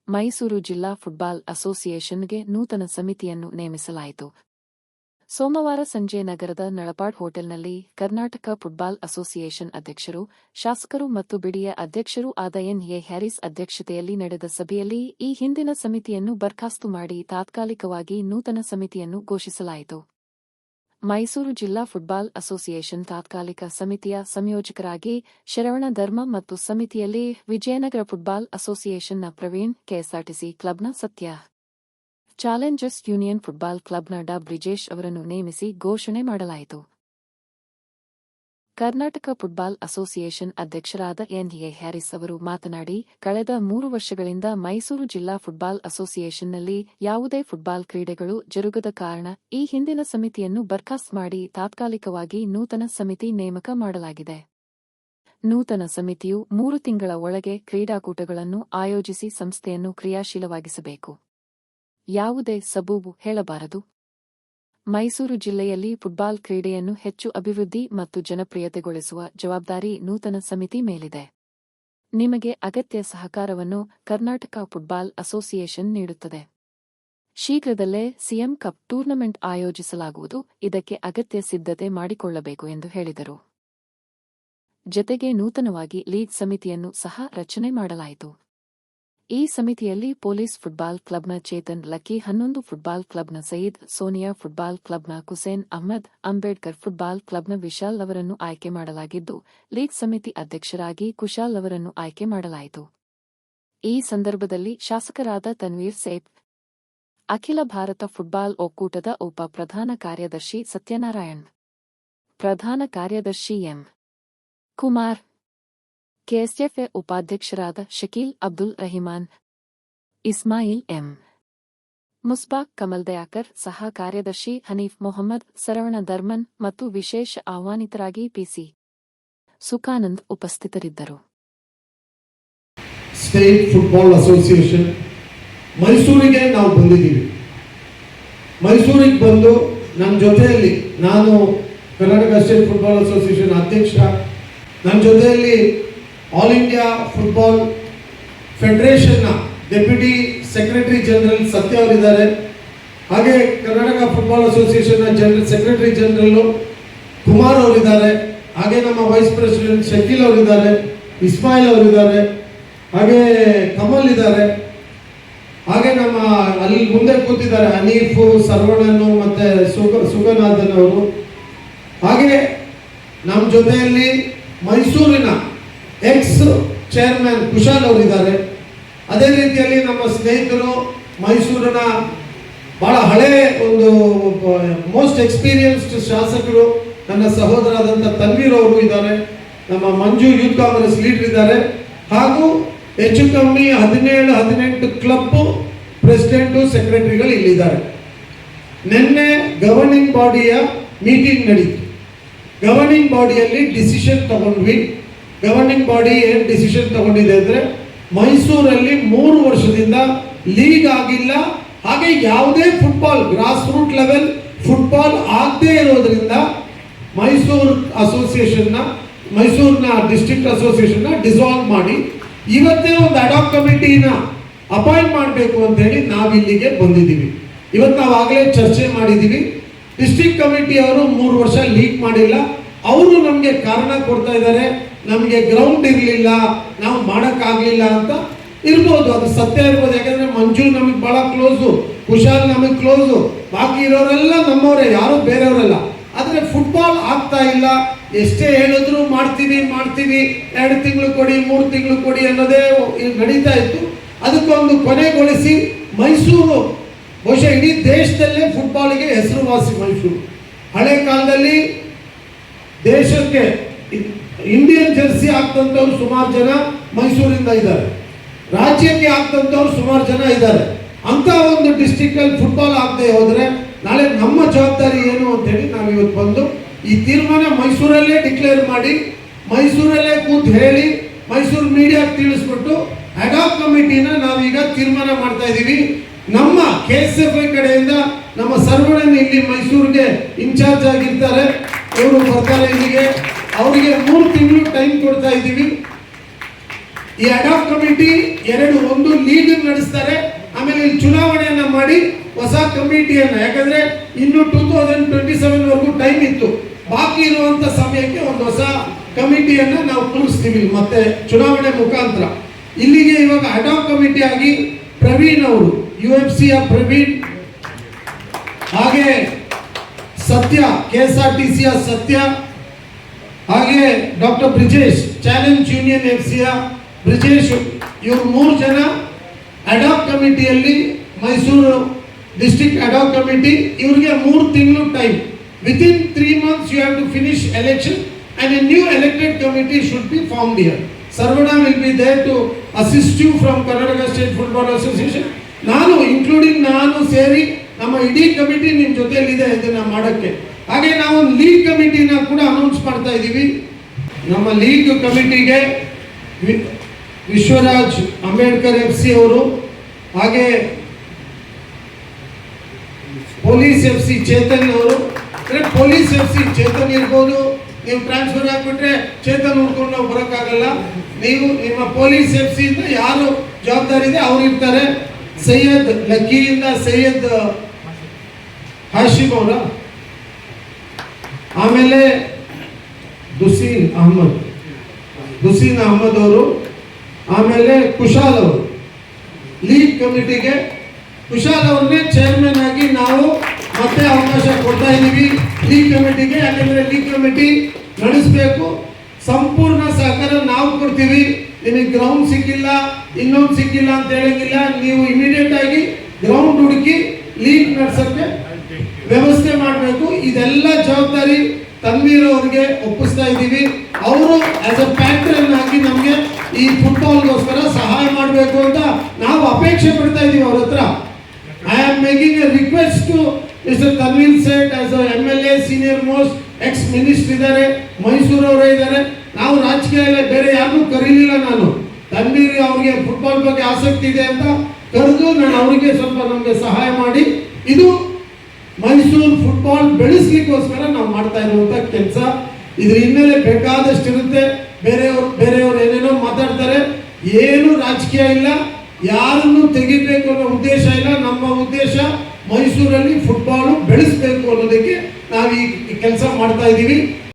ಮೈಸೂರು ಜಿಲ್ಲಾ ಫುಟ್ಬಾಲ್ ಅಸೋಸಿಯೇಷನ್ಗೆ ನೂತನ ಸಮಿತಿಯನ್ನು ನೇಮಿಸಲಾಯಿತು. ಸೋಮವಾರ ಸಂಜೆ ನಗರದ ನಳಪಾಡ್ ಹೋಟೆಲ್ನಲ್ಲಿ ಕರ್ನಾಟಕ ಫುಟ್ಬಾಲ್ ಅಸೋಸಿಯೇಷನ್ ಅಧ್ಯಕ್ಷರು, ಶಾಸಕರು ಮತ್ತು ಬಿಡಿಎ ಅಧ್ಯಕ್ಷರೂ ಆದ ಎನ್.ಎ. ಹ್ಯಾರಿಸ್ ಅಧ್ಯಕ್ಷತೆಯಲ್ಲಿ ನಡೆದ ಸಭೆಯಲ್ಲಿ ಈ ಹಿಂದಿನ ಸಮಿತಿಯನ್ನು ಬರ್ಖಾಸ್ತು ಮಾಡಿ ತಾತ್ಕಾಲಿಕವಾಗಿ ನೂತನ ಸಮಿತಿಯನ್ನು ಘೋಷಿಸಲಾಯಿತು. ಮೈಸೂರು ಜಿಲ್ಲಾ ಫುಟ್ಬಾಲ್ ಅಸೋಸಿಯೇಷನ್ ತಾತ್ಕಾಲಿಕ ಸಮಿತಿಯ ಸಂಯೋಜಕರಾಗಿ ಶರವಣ ಧರ್ಮ ಮತ್ತು ಸಮಿತಿಯಲ್ಲಿ ವಿಜಯನಗರ ಫುಟ್ಬಾಲ್ ಅಸೋಸಿಯೇಷನ್ನ ಪ್ರವೀಣ್, ಕೆಎಸ್ಆರ್ಟಿಸಿ ಕ್ಲಬ್ನ ಸತ್ಯ, ಚಾಲೆಂಜರ್ಸ್ ಯೂನಿಯನ್ ಫುಟ್ಬಾಲ್ ಕ್ಲಬ್ನ ಡಾ ಬ್ರಿಜೇಶ್ ಅವರನ್ನು ನೇಮಿಸಿ ಘೋಷಣೆ ಮಾಡಲಾಯಿತು. ಕರ್ನಾಟಕ ಫುಟ್ಬಾಲ್ ಅಸೋಸಿಯೇಷನ್ ಅಧ್ಯಕ್ಷರಾದ ಎನ್.ಎ. ಹ್ಯಾರಿಸ್ ಅವರು ಮಾತನಾಡಿ, ಕಳೆದ 3 ವರ್ಷಗಳಿಂದ ಮೈಸೂರು ಜಿಲ್ಲಾ ಫುಟ್ಬಾಲ್ ಅಸೋಸಿಯೇಷನ್ನಲ್ಲಿ ಯಾವುದೇ ಫುಟ್ಬಾಲ್ ಕ್ರೀಡೆಗಳು ಜರುಗದ ಕಾರಣ ಈ ಹಿಂದಿನ ಸಮಿತಿಯನ್ನು ಬರ್ಖಾಸ್ತು ಮಾಡಿ ತಾತ್ಕಾಲಿಕವಾಗಿ ನೂತನ ಸಮಿತಿ ನೇಮಕ ಮಾಡಲಾಗಿದೆ. ನೂತನ ಸಮಿತಿಯು 3 ತಿಂಗಳ ಒಳಗೆ ಕ್ರೀಡಾಕೂಟಗಳನ್ನು ಆಯೋಜಿಸಿ ಸಂಸ್ಥೆಯನ್ನು ಕ್ರಿಯಾಶೀಲವಾಗಿಸಬೇಕು. ಯಾವುದೇ ಸಬೂಬು ಹೇಳಬಾರದು. ಮೈಸೂರು ಜಿಲ್ಲೆಯಲ್ಲಿ ಫುಟ್ಬಾಲ್ ಕ್ರೀಡೆಯನ್ನು ಹೆಚ್ಚು ಅಭಿವೃದ್ಧಿ ಮತ್ತು ಜನಪ್ರಿಯತೆಗೊಳಿಸುವ ಜವಾಬ್ದಾರಿ ನೂತನ ಸಮಿತಿ ಮೇಲಿದೆ. ನಿಮಗೆ ಅಗತ್ಯ ಸಹಕಾರವನ್ನು ಕರ್ನಾಟಕ ಫುಟ್ಬಾಲ್ ಅಸೋಸಿಯೇಷನ್ ನೀಡುತ್ತದೆ. ಶೀಘ್ರದಲ್ಲೇ ಸಿಎಂ ಕಪ್ ಟೂರ್ನಮೆಂಟ್ ಆಯೋಜಿಸಲಾಗುವುದು. ಇದಕ್ಕೆ ಅಗತ್ಯ ಸಿದ್ಧತೆ ಮಾಡಿಕೊಳ್ಳಬೇಕು ಎಂದು ಹೇಳಿದರು. ಜತೆಗೆ ನೂತನವಾಗಿ ಲೀಗ್ ಸಮಿತಿಯನ್ನು ಸಹ ರಚನೆ ಮಾಡಲಾಯಿತು. ಈ ಸಮಿತಿಯಲ್ಲಿ ಪೊಲೀಸ್ ಫುಟ್ಬಾಲ್ ಕ್ಲಬ್ನ ಚೇತನ್ ಲಕ್ಕಿ, 11 ಫುಟ್ಬಾಲ್ ಕ್ಲಬ್ನ ಸಯೀದ್, ಸೋನಿಯಾ ಫುಟ್ಬಾಲ್ ಕ್ಲಬ್ನ ಕುಸೇನ್ ಅಹ್ಮದ್, ಅಂಬೇಡ್ಕರ್ ಫುಟ್ಬಾಲ್ ಕ್ಲಬ್ನ ವಿಶಾಲ್ ಅವರನ್ನು ಆಯ್ಕೆ ಮಾಡಲಾಗಿದ್ದು, ಲೀಗ್ ಸಮಿತಿ ಅಧ್ಯಕ್ಷರಾಗಿ ಕುಶಾಲ್ ಅವರನ್ನು ಆಯ್ಕೆ ಮಾಡಲಾಯಿತು. ಈ ಸಂದರ್ಭದಲ್ಲಿ ಶಾಸಕರಾದ ತನ್ವೀರ್ ಸೇಠ್, ಅಖಿಲ ಭಾರತ ಫುಟ್ಬಾಲ್ ಒಕ್ಕೂಟದ ಉಪ ಪ್ರಧಾನ ಕಾರ್ಯದರ್ಶಿ ಸತ್ಯನಾರಾಯಣ್, ಪ್ರಧಾನ ಕಾರ್ಯದರ್ಶಿ ಎಂ. ಕುಮಾರ್, ಕೆಎಸ್ಎಫ್ಎ ಉಪಾಧ್ಯಕ್ಷರಾದ ಶಕೀಲ್ ಅಬ್ದುಲ್ ರಹಿಮಾನ್, ಇಸ್ಮಾಯಿಲ್ ಎಂ. ಮುಸ್ಬಾಕ್, ಕಮಲ್ ದಯಾಕರ್, ಸಹ ಕಾರ್ಯದರ್ಶಿ ಹನೀಫ್ ಮೊಹಮ್ಮದ್, ಸರವಣ ಧರ್ಮನ್ ಮತ್ತು ವಿಶೇಷ ಆಹ್ವಾನಿತರಾಗಿ ಪಿಸಿ ಸುಖಾನಂದ್ ಉಪಸ್ಥಿತರಿದ್ದರು. ಸ್ಟೇಟ್ ಫುಟ್ಬಾಲ್ ಅಸೋಸಿಯೇಷನ್ ಮೈಸೂರಿಗೆ ನಾವು ಬಂದಿದ್ದೀವಿ. ಮೈಸೂರಿಗೆ ಬಂದು ನನ್ನ ಜೊತೆಯಲ್ಲಿ ನಾನು ಕರ್ನಾಟಕ ಸ್ಟೇಟ್ ಫುಟ್ಬಾಲ್ ಅಸೋಸಿಯೇಷನ್ ಅಧ್ಯಕ್ಷ, ನನ್ನ ಜೊತೆಯಲ್ಲಿ ಆಲ್ ಇಂಡಿಯಾ ಫುಟ್ಬಾಲ್ ಫೆಡರೇಷನ್ನ ಡೆಪ್ಯೂಟಿ ಸೆಕ್ರೆಟರಿ ಜನರಲ್ ಸತ್ಯ ಅವರಿದ್ದಾರೆ. ಹಾಗೆ ಕರ್ನಾಟಕ ಫುಟ್ಬಾಲ್ ಅಸೋಸಿಯೇಷನ್ನ ಜನರಲ್ ಸೆಕ್ರೆಟರಿ ಜನರಲ್ ಕುಮಾರ್ ಅವರಿದ್ದಾರೆ. ಹಾಗೆ ನಮ್ಮ ವೈಸ್ ಪ್ರೆಸಿಡೆಂಟ್ ಶಕೀಲ್ ಅವರಿದ್ದಾರೆ, ಇಸ್ಮಾಯಿಲ್ ಅವರಿದ್ದಾರೆ, ಹಾಗೆ ಕಮಲ್ ಇದ್ದಾರೆ. ಹಾಗೆ ನಮ್ಮ ಅಲ್ಲಿ ಮುಂದೆ ಕೂತಿದ್ದಾರೆ ಹನೀಫು, ಸರ್ವಣನು ಮತ್ತೆ ಸುಗನಾಥನ್ ಅವರು. ಹಾಗೆ ನಮ್ಮ ಜೊತೆಯಲ್ಲಿ ಮೈಸೂರಿನ ಎಕ್ಸ್ ಚೇರ್ಮನ್ ಕುಶಾಲ್ ಅವರಿದ್ದಾರೆ. ಅದೇ ರೀತಿಯಲ್ಲಿ ನಮ್ಮ ಸ್ನೇಹಿತರು ಮೈಸೂರಿನ ಬಹಳ ಹಳೆ ಒಂದು ಮೋಸ್ಟ್ ಎಕ್ಸ್ಪೀರಿಯನ್ಸ್ಡ್ ಶಾಸಕರು ನನ್ನ ಸಹೋದರಾದಂಥ ತನ್ವೀರ್ ಅವರು ಇದ್ದಾರೆ. ನಮ್ಮ ಮಂಜು ಯೂತ್ ಕಾಂಗ್ರೆಸ್ ಲೀಡರ್ ಇದ್ದಾರೆ. ಹಾಗೂ ಹೆಚ್ಚು ಕಮ್ಮಿ 17-18 ಕ್ಲಬ್ ಪ್ರೆಸಿಡೆಂಟು ಸೆಕ್ರೆಟರಿಗಳು ಇಲ್ಲಿದ್ದಾರೆ. ನಿನ್ನೆ ಗವರ್ನಿಂಗ್ ಬಾಡಿಯ ಮೀಟಿಂಗ್ ನಡೀತು. ಗವರ್ನಿಂಗ್ ಬಾಡಿಯಲ್ಲಿ ಡಿಸಿಷನ್ ತಗೊಂಡ್ವಿ. ಗವರ್ನಿಂಗ್ ಬಾಡಿ ಏನು ಡಿಸಿಷನ್ ತಗೊಂಡಿದೆ ಅಂದರೆ, ಮೈಸೂರಲ್ಲಿ 3 ವರ್ಷದಿಂದ ಲೀಗ್ ಆಗಿಲ್ಲ, ಹಾಗೆ ಯಾವುದೇ football grass root level football ಆಗದೇ ಇರೋದ್ರಿಂದ ಮೈಸೂರು ಅಸೋಸಿಯೇಷನ್ನ, ಮೈಸೂರಿನ ಡಿಸ್ಟ್ರಿಕ್ಟ್ ಅಸೋಸಿಯೇಷನ್ನ ಡಿಸಾಲ್ವ್ ಮಾಡಿ ಇವತ್ತೇ ಒಂದು ಅಡಾಕ್ ಕಮಿಟಿನ ಅಪಾಯಿಂಟ್ ಮಾಡಬೇಕು ಅಂತ ಹೇಳಿ ನಾವಿಲ್ಲಿಗೆ ಬಂದಿದ್ದೀವಿ. ಇವತ್ತು ನಾವು ಆಗಲೇ ಚರ್ಚೆ ಮಾಡಿದ್ದೀವಿ. ಡಿಸ್ಟ್ರಿಕ್ಟ್ ಕಮಿಟಿ ಅವರು 3 ವರ್ಷ ಲೀಗ್ ಮಾಡಿಲ್ಲ. ಅವರು ನಮಗೆ ಕಾರಣ ಕೊಡ್ತಾ ಇದ್ದಾರೆ, ನಮಗೆ ಗ್ರೌಂಡ್ ಇರಲಿಲ್ಲ, ನಾವು ಮಾಡೋಕ್ಕಾಗಲಿಲ್ಲ ಅಂತ ಇರ್ಬೋದು. ಅದು ಸತ್ಯ ಇರ್ಬೋದು. ಯಾಕಂದರೆ ಮಂಜು ನಮಗೆ ಭಾಳ ಕ್ಲೋಸು, ಕುಶಾಲ್ ನಮಗೆ ಕ್ಲೋಸು, ಬಾಕಿ ಇರೋರೆಲ್ಲ ನಮ್ಮವರೇ, ಯಾರು ಬೇರೆಯವರಲ್ಲ. ಆದರೆ ಫುಟ್ಬಾಲ್ ಆಗ್ತಾ ಇಲ್ಲ. ಎಷ್ಟೇ ಹೇಳಿದ್ರು ಮಾಡ್ತೀವಿ 2 ತಿಂಗಳು ಕೊಡಿ, 3 ತಿಂಗಳು ಕೊಡಿ ಅನ್ನೋದೇ ನಡೀತಾ ಇತ್ತು. ಅದಕ್ಕೊಂದು ಕೊನೆಗೊಳಿಸಿ ಮೈಸೂರು ಬಹುಶಃ ಇಡೀ ದೇಶದಲ್ಲೇ ಫುಟ್ಬಾಲ್ಗೆ ಹೆಸರುವಾಸಿ. ಮೈಸೂರು ಹಳೆ ಕಾಲದಲ್ಲಿ ದೇಶಕ್ಕೆ ಇಂಡಿಯನ್ ಜರ್ಸಿ ಆಗ್ತಂಥವ್ರು ಸುಮಾರು ಜನ ಮೈಸೂರಿಂದ ಇದ್ದಾರೆ, ರಾಜ್ಯಕ್ಕೆ ಆಗ್ತಂಥವ್ರು ಸುಮಾರು ಜನ ಇದ್ದಾರೆ. ಅಂತ ಒಂದು ಡಿಸ್ಟ್ರಿಕ್ಟಲ್ಲಿ ಫುಟ್ಬಾಲ್ ಆಗದೆ ಹೋದರೆ ನಾಳೆ ನಮ್ಮ ಜವಾಬ್ದಾರಿ ಏನು ಅಂತೇಳಿ ನಾವು ಇವತ್ತು ಬಂದು ಈ ತೀರ್ಮಾನ ಮೈಸೂರಲ್ಲೇ ಡಿಕ್ಲೇರ್ ಮಾಡಿ, ಮೈಸೂರಲ್ಲೇ ಕೂತು ಹೇಳಿ, ಮೈಸೂರು ಮೀಡಿಯಾಗೆ ತಿಳಿಸ್ಬಿಟ್ಟು ಅಡಾಕ್ ಕಮಿಟಿನ ನಾವೀಗ ತೀರ್ಮಾನ ಮಾಡ್ತಾ ಇದ್ದೀವಿ. ನಮ್ಮ ಕೆಎಸ್ಎಫ್ಐ ಕಡೆಯಿಂದ ನಮ್ಮ ಸರ್ವಣನ್ ಇಲ್ಲಿ ಮೈಸೂರಿಗೆ ಇನ್ಚಾರ್ಜ್ ಆಗಿರ್ತಾರೆ, ಅವರು ಬರ್ತಾರೆ ಇಲ್ಲಿಗೆ. ಅವರಿಗೆ 3 ತಿಂಗಳು ಟೈಮ್ ಕೊಡ್ತಾ ಇದ್ದೀವಿ. ಈ ಅಡಾಪ್ ಕಮಿಟಿ ಒಂದು ಲೀಗ್ ನಡೆಸ್ತಾರೆ, ಆಮೇಲೆ ಇಲ್ಲಿ ಚುನಾವಣೆಯನ್ನ ಮಾಡಿ ಹೊಸ ಕಮಿಟಿಯನ್ನ, ಯಾಕಂದ್ರೆ ಇನ್ನು 2027 ವರೆಗೂ ಟೈಮ್ ಇತ್ತು, ಬಾಕಿ ಇರುವಂತ ಸಮಯಕ್ಕೆ ಒಂದು ಹೊಸ ಕಮಿಟಿಯನ್ನ ನಾವು ಕೂರಿಸ್ತೀವಿ ಮತ್ತೆ ಚುನಾವಣೆ ಮುಖಾಂತರ. ಇಲ್ಲಿಗೆ ಇವಾಗ ಅಡಾಪ್ ಕಮಿಟಿ ಆಗಿ ಪ್ರವೀಣ್ ಅವರು, UFC ಪ್ರವೀಣ್, ಹಾಗೆ ಸತ್ಯ, KSRTC ಸತ್ಯ, ಹಾಗೆ doctor Brijesh, challenge union FC Brijesh, ಇವರು 3 ಜನ ಅಡಾಪ್ ಕಮಿಟಿಯಲ್ಲಿ, ಮೈಸೂರು ಡಿಸ್ಟ್ರಿಕ್ಟ್ ಅಡಾಪ್ ಕಮಿಟಿ. ಇವರಿಗೆ 3 ತಿಂಗಳು time. Within 3 months you have to finish election and a new elected committee should be formed here. Sarvana will be there to assist you from Karnataka State Football Association. ನಾನು including ನಾನು ಸೇರಿ ನಮ್ಮ ಇಡೀ committee ನಿಮ್ಮ ಜೊತೆಯಲ್ಲಿದೆ ಇದನ್ನ ಮಾಡೋಕ್ಕೆ. ಹಾಗೆ ನಾವು ಲೀಗ್ ಕಮಿಟಿನ ಕೂಡ ಅನೌನ್ಸ್ ಮಾಡ್ತಾ ಇದ್ದೀವಿ. ನಮ್ಮ ಲೀಗ್ ಕಮಿಟಿಗೆ ವಿಶ್ವರಾಜ್ ಅಂಬೇಡ್ಕರ್ FC ಅವರು, ಹಾಗೆ ಪೊಲೀಸ್ FC ಚೇತನ್ ಅವರು. ಪೊಲೀಸ್ FC ಚೇತನ್ ಇರ್ಬೋದು, ನೀವು ಟ್ರಾನ್ಸ್ಫರ್ ಆಗಿಬಿಟ್ರೆ ಚೇತನ್ ಹುಡ್ಕೊಂಡು ನಾವು ಬರೋಕ್ಕಾಗಲ್ಲ. ನೀವು ನಿಮ್ಮ ಪೊಲೀಸ್ FC ಇಂದ ಯಾರು ಜವಾಬ್ದಾರಿ ಇದೆ ಅವ್ರು ಇರ್ತಾರೆ. ಸೈಯದ್ ಲಕ್ಕಿಯಿಂದ ಸೈಯದ್ ಹಾಶಿಮ್ ಅವರ, ಆಮೇಲೆ ದುಸೀನ್ ಅಹಮದ್ ಅವರು, ಆಮೇಲೆ ಕುಶಾಲ್ ಅವರು. ಲೀಗ್ ಕಮಿಟಿಗೆ ಕುಶಾಲ್ ಅವ್ರನ್ನೇ ಚೇರ್ಮನ್ ಆಗಿ ನಾವು ಮತ್ತೆ ಅವಕಾಶ ಕೊಡ್ತಾ ಇದ್ದೀವಿ ಲೀಗ್ ಕಮಿಟಿಗೆ. ಯಾಕಂದ್ರೆ ಲೀಗ್ ಕಮಿಟಿ ನಡೆಸಬೇಕು, ಸಂಪೂರ್ಣ ಸಹಕಾರ ನಾವು ಕೊಡ್ತೀವಿ. ನಿಮಗೆ ಗ್ರೌಂಡ್ ಸಿಕ್ಕಿಲ್ಲ, ಇನ್ನೊಂದು ಸಿಕ್ಕಿಲ್ಲ ಅಂತ ಹೇಳಂಗಿಲ್ಲ. ನೀವು ಇಮಿಡಿಯೇಟ್ ಆಗಿ ಗ್ರೌಂಡ್ ಹುಡುಕಿ ಲೀಗ್ ನಡೆಸೋಕ್ಕೆ ವ್ಯವಸ್ಥೆ ಮಾಡಬೇಕು. ಇದೆಲ್ಲ ಜವಾಬ್ದಾರಿ ತನ್ವೀರ್ ಅವರಿಗೆ ಒಪ್ಪಿಸ್ತಾ ಇದ್ದೀವಿ. ಅವರು ಆಸ್ ಅ ಪ್ಯಾಟ್ರನ್ ಆಗಿ ನಮಗೆ ಈ ಫುಟ್ಬಾಲ್ಗೋಸ್ಕರ ಸಹಾಯ ಮಾಡಬೇಕು ಅಂತ ನಾವು ಅಪೇಕ್ಷೆ ಪಡ್ತಾ ಇದ್ದೀವಿ ಅವ್ರ ಹತ್ರ. I am making a request to mister Tanveer Sait as a MLA, senior most ex minister ಇದ್ದಾರೆ, ಮೈಸೂರು ಅವರೇ ಇದ್ದಾರೆ. ನಾವು ರಾಜಕೀಯ ಬೇರೆ ಯಾರನ್ನೂ ಕರೀಲಿಲ್ಲ. ನಾನು ತನ್ವೀರ್ ಅವ್ರಿಗೆ ಫುಟ್ಬಾಲ್ ಬಗ್ಗೆ ಆಸಕ್ತಿ ಇದೆ ಅಂತ ಕರೆದು ನಾನು ಅವರಿಗೆ ಸ್ವಲ್ಪ ನಮಗೆ ಸಹಾಯ ಮಾಡಿ, ಇದು ಮೈಸೂರು ಫುಟ್ಬಾಲ್ ಬೆಳೆಸಲಿಕ್ಕೋಸ್ಕರ ನಾವು ಮಾಡ್ತಾ ಇರುವಂತ ಕೆಲಸ. ಇದ್ರ ಹಿನ್ನೆಲೆ ಬೇಕಾದಷ್ಟು ಇರುತ್ತೆ. ಬೇರೆಯವರು ಏನೇನೋ ಮಾತಾಡ್ತಾರೆ, ಏನು ರಾಜಕೀಯ ಇಲ್ಲ, ಯಾರನ್ನು ತೆಗಿಬೇಕು ಅನ್ನೋ ಉದ್ದೇಶ ಇಲ್ಲ. ನಮ್ಮ ಉದ್ದೇಶ ಮೈಸೂರಲ್ಲಿ ಫುಟ್ಬಾಲ್ ಬೆಳೆಸಬೇಕು ಅನ್ನೋದಕ್ಕೆ ನಾವು ಈ ಕೆಲಸ ಮಾಡ್ತಾ ಇದ್ದೀವಿ.